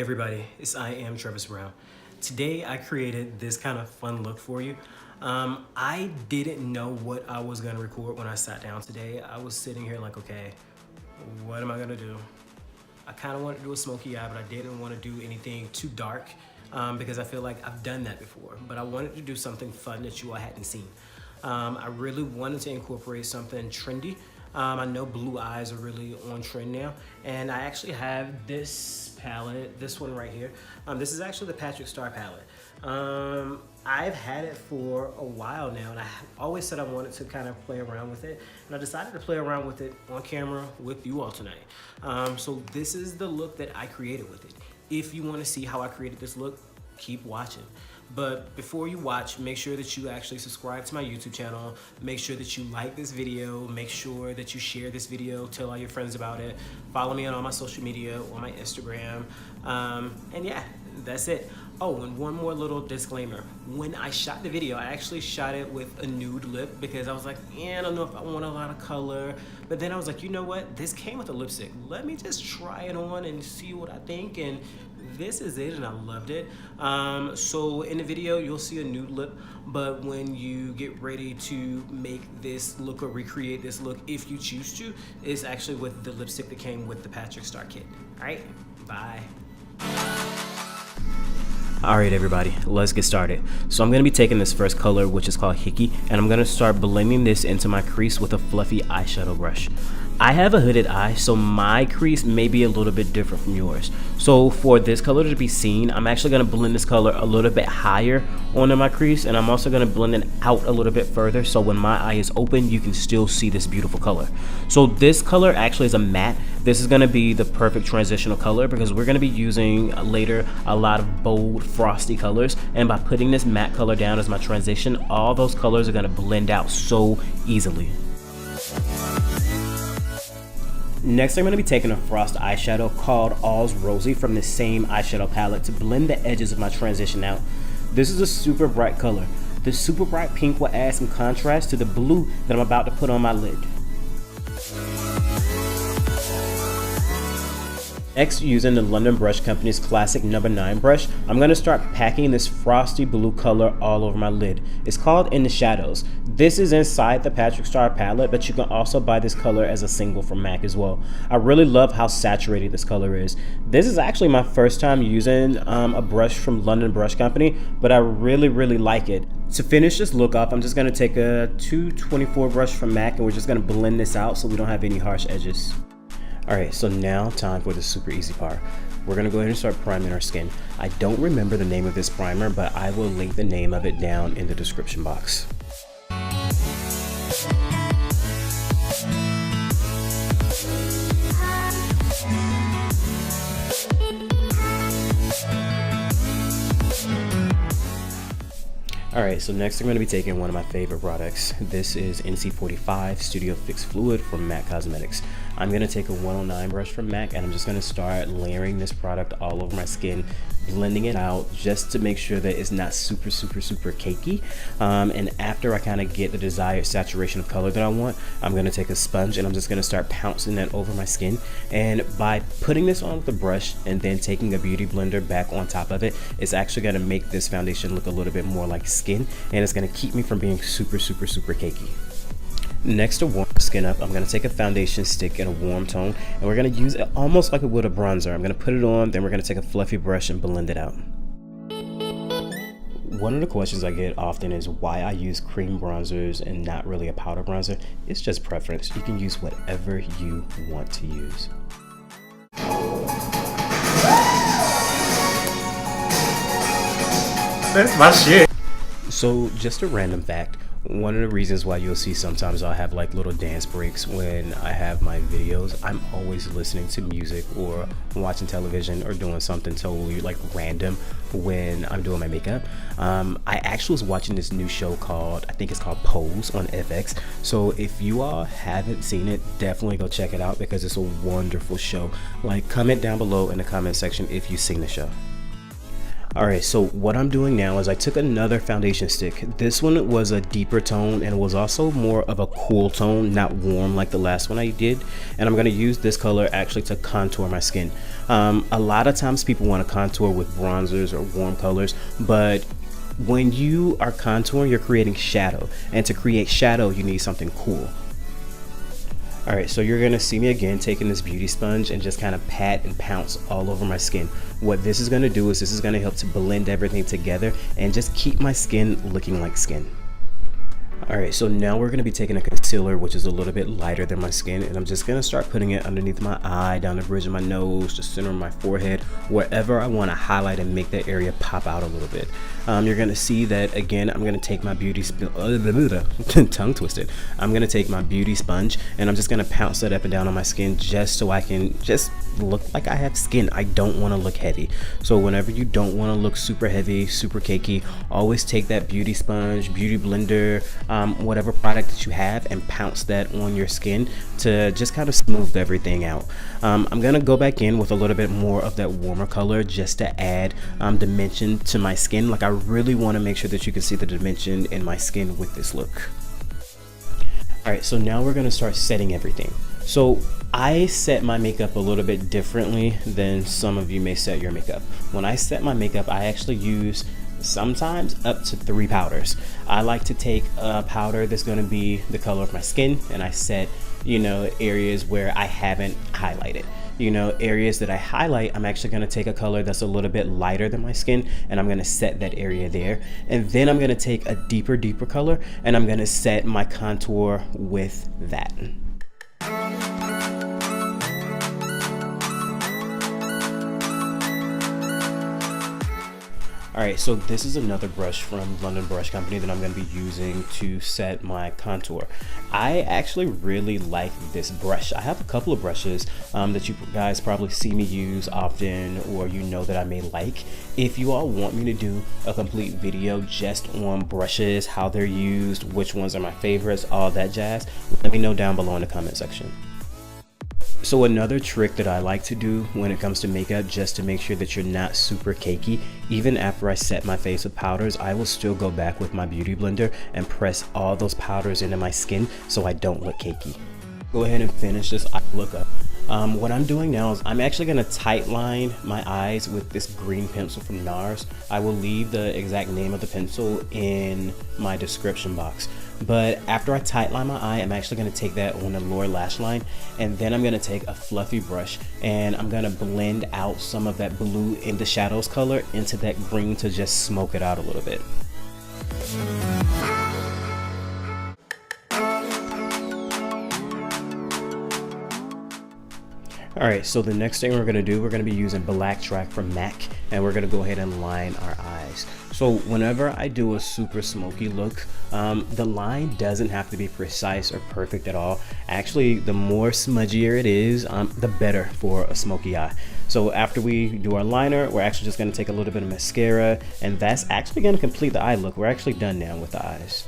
everybody, I am Travis Brown. Today I created this kind of fun look for you. I didn't know what I was gonna record when I sat down today. I was sitting here like, okay, what am I gonna do? I kind of wanted to do a smoky eye, but I didn't want to do anything too dark because I feel like I've done that before. But I wanted to do something fun that you all hadn't seen. I really wanted to incorporate something trendy. I know blue eyes are really on trend now, and I actually have this palette, this one right here. This is actually the Patrick Starrr palette. I've had it for a while now, and I always said I wanted to kind of play around with it, and I decided to play around with it on camera with you all tonight. So this is the look that I created with it. If you want to see how I created this look, keep watching. But before you watch, make sure that you actually subscribe to my YouTube channel. Make sure that you like this video. Make sure that you share this video. Tell all your friends about it. Follow me on all my social media, on my Instagram. And yeah, that's it. Oh, and one more little disclaimer. When I shot the video, I actually shot it with a nude lip because I was like, I don't know if I want a lot of color. But then I was like, you know what? This came with a lipstick. Let me just try it on and see what I think. And this is it, and I loved it. So in the video, you'll see a nude lip, but when you get ready to make this look or recreate this look, if you choose to, it's actually with the lipstick that came with the Patrick Starrr kit. All right, bye. All right, everybody, let's get started. So I'm gonna be taking this first color, which is called Hickey, and I'm gonna start blending this into my crease with a fluffy eyeshadow brush. I have a hooded eye, so my crease may be a little bit different from yours. So for this color to be seen, I'm actually gonna blend this color a little bit higher onto my crease, and I'm also gonna blend it out a little bit further so when my eye is open, you can still see this beautiful color. So this color actually is a matte. This is gonna be the perfect transitional color because we're gonna be using later a lot of bold, frosty colors, and by putting this matte color down as my transition, all those colors are gonna blend out so easily. Next, I'm going to be taking a frost eyeshadow called All's Rosy from the same eyeshadow palette to blend the edges of my transition out. This is a super bright color. The super bright pink will add some contrast to the blue that I'm about to put on my lid. Next, using the London Brush Company's classic number 9 brush, I'm going to start packing this frosty blue color all over my lid. It's called In the Shadows. This is inside the Patrick Starrr palette, but you can also buy this color as a single from MAC as well. I really love how saturated this color is. This is actually my first time using a brush from London Brush Company, but I really like it. To finish this look off, I'm just going to take a 224 brush from MAC, and we're just going to blend this out so we don't have any harsh edges. Alright, so now time for the super easy part. We're going to go ahead and start priming our skin. I don't remember the name of this primer, but I will link the name of it down in the description box. Alright, so next I'm going to be taking one of my favorite products. This is NC45 Studio Fix Fluid from MAC Cosmetics. I'm going to take a 109 brush from MAC, and I'm just going to start layering this product all over my skin, blending it out just to make sure that it's not super cakey. And after I kind of get the desired saturation of color that I want, I'm going to take a sponge and I'm just going to start pouncing that over my skin. And by putting this on with the brush and then taking a beauty blender back on top of it, it's actually going to make this foundation look a little bit more like skin, and it's going to keep me from being super cakey. Next, to warm the skin up, I'm going to take a foundation stick in a warm tone, and we're going to use it almost like it would a bronzer. I'm going to put it on, then we're going to take a fluffy brush and blend it out. One of the questions I get often is why I use cream bronzers and not really a powder bronzer. It's just preference. You can use whatever you want to use. That's my shit. So just a random fact, one of the reasons why you'll see sometimes I'll have like little dance breaks when I have my videos, I'm always listening to music or watching television or doing something totally like random when I'm doing my makeup. I actually was watching this new show called, I think it's called Pose on FX. So if you all haven't seen it, definitely go check it out because it's a wonderful show. Like, comment down below in the comment section if you've seen the show. All right, so what I'm doing now is I took another foundation stick. This one was a deeper tone and was also more of a cool tone, not warm like the last one I did. And I'm gonna use this color actually to contour my skin. A lot of times people wanna contour with bronzers or warm colors, but when you are contouring, you're creating shadow. And to create shadow, you need something cool. All right, so you're gonna see me again taking this beauty sponge and just kind of pat and pounce all over my skin. What this is gonna do is this is gonna help to blend everything together and just keep my skin looking like skin. All right, so now we're gonna be taking a concealer, which is a little bit lighter than my skin, and I'm just gonna start putting it underneath my eye, down the bridge of my nose, the center of my forehead, wherever I wanna highlight and make that area pop out a little bit. You're gonna see that, again, I'm gonna take my tongue twisted. I'm gonna take my beauty sponge, and I'm just gonna pounce that up and down on my skin just so I can just look like I have skin. I don't wanna look heavy. So whenever you don't wanna look super heavy, super cakey, always take that beauty sponge, beauty blender, whatever product that you have, and pounce that on your skin to just kind of smooth everything out. I'm gonna go back in with a little bit more of that warmer color just to add dimension to my skin. Like, I really want to make sure that you can see the dimension in my skin with this look. All right, so now we're gonna start setting everything. So I set my makeup a little bit differently than some of you may set your makeup. When I set my makeup, I actually use sometimes up to 3 powders. I like to take a powder that's going to be the color of my skin, and I set, areas where I haven't highlighted. Areas that I highlight, I'm actually going to take a color that's a little bit lighter than my skin, and I'm going to set that area there. And then I'm going to take a deeper color, and I'm going to set my contour with that. All right, so this is another brush from London Brush Company that I'm gonna be using to set my contour. I actually really like this brush. I have a couple of brushes that you guys probably see me use often, or that I may like. If you all want me to do a complete video just on brushes, how they're used, which ones are my favorites, all that jazz, let me know down below in the comment section. So another trick that I like to do when it comes to makeup, just to make sure that you're not super cakey, even after I set my face with powders, I will still go back with my beauty blender and press all those powders into my skin so I don't look cakey. Go ahead and finish this eye look up. What I'm doing now is I'm actually going to tight line my eyes with this green pencil from NARS. I will leave the exact name of the pencil in my description box. But after I tight line my eye, I'm actually going to take that on the lower lash line, and then I'm going to take a fluffy brush and I'm going to blend out some of that blue in the shadows color into that green to just smoke it out a little bit. All right, so the next thing we're gonna do, we're gonna be using Black Track from MAC, and we're gonna go ahead and line our eyes. So whenever I do a super smoky look, the line doesn't have to be precise or perfect at all. Actually, the more smudgier it is, the better for a smoky eye. So after we do our liner, we're actually just gonna take a little bit of mascara, and that's actually gonna complete the eye look. We're actually done now with the eyes.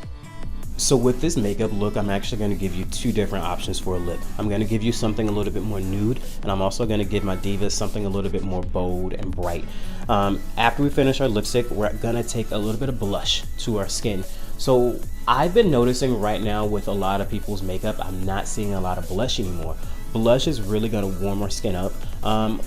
So with this makeup look, I'm actually going to give you 2 different options for a lip. I'm going to give you something a little bit more nude, and I'm also going to give my divas something a little bit more bold and bright. After we finish our lipstick, we're going to take a little bit of blush to our skin. So I've been noticing right now with a lot of people's makeup, I'm not seeing a lot of blush anymore. Blush is really going to warm our skin up.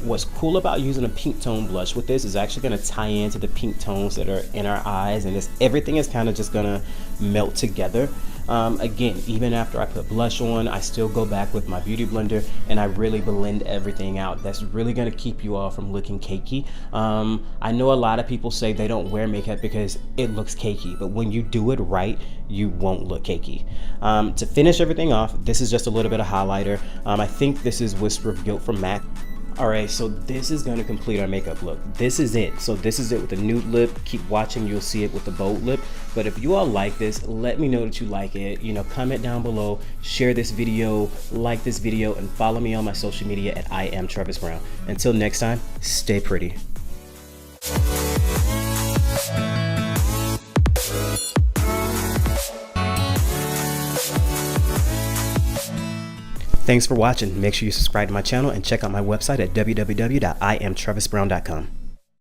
What's cool about using a pink tone blush with this is actually going to tie into the pink tones that are in our eyes, and everything is kind of just going to melt together. Again, even after I put blush on, I still go back with my beauty blender and I really blend everything out. That's really going to keep you all from looking cakey. I know a lot of people say they don't wear makeup because it looks cakey, but when you do it right, you won't look cakey. To finish everything off, this is just a little bit of highlighter. I think this is Whisper of Guilt from MAC. Alright, so this is going to complete our makeup look. This is it. So this is it with the nude lip. Keep watching, you'll see it with the bold lip. But if you all like this, let me know that you like it. Comment down below, share this video, like this video, and follow me on my social media at I am Travis Brown. Until next time, stay pretty. Thanks for watching. Make sure you subscribe to my channel and check out my website at www.iamtravisbrown.com.